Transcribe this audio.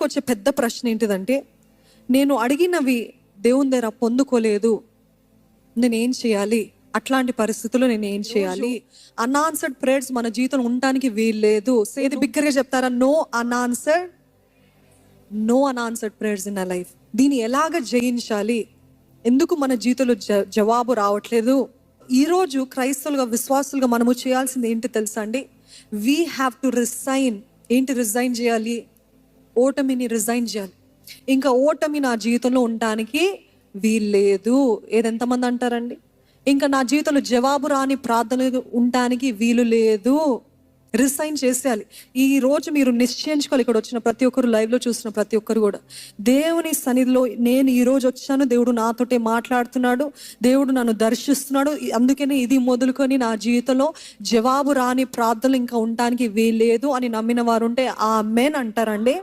వచ్చే పెద్ద ప్రశ్న ఏంటిదంటే, నేను అడిగినవి దేవుని దగ్గర పొందుకోలేదు, నేనేం చేయాలి? అట్లాంటి పరిస్థితుల్లో నేను ఏం చేయాలి? అన్ఆన్సర్డ్ ప్రేయర్స్ మన జీవితంలో ఉండడానికి వీల్లేదు. ఏది బిగ్గరగా చెప్తారా? No unanswered prayers in our life. దీన్ని ఎలాగ జయించాలి? ఎందుకు మన జీవితంలో జవాబు రావట్లేదు? ఈరోజు క్రైస్తవులుగా, విశ్వాసులుగా మనము చేయాల్సింది ఏంటి తెలుసా అండి? We have to resign. ఏంటి రిజైన్ చేయాలి? ఓటమిని రిజైన్ చేయాలి. ఇంకా ఓటమి నా జీవితంలో ఉండడానికి వీల్లేదు. ఎంతమంది అంటారండి? ఇంకా నా జీవితంలో జవాబు రాని ప్రార్థనలు ఉండడానికి వీలు లేదు. రిజైన్ చేసేయాలి. ఈ రోజు మీరు నిశ్చయించుకోవాలి. ఇక్కడ వచ్చిన ప్రతి ఒక్కరు, లైవ్లో చూసిన ప్రతి ఒక్కరు కూడా, దేవుని సన్నిధిలో నేను ఈ రోజు వచ్చాను, దేవుడు నాతోటే మాట్లాడుతున్నాడు, దేవుడు నన్ను దర్శిస్తున్నాడు, అందుకనే ఇది మొదలుకొని నా జీవితంలో జవాబు రాని ప్రార్థనలు ఇంకా ఉండడానికి వీల్లేదు అని నమ్మిన వారు ఉంటే ఆమేన్ అంటారండి.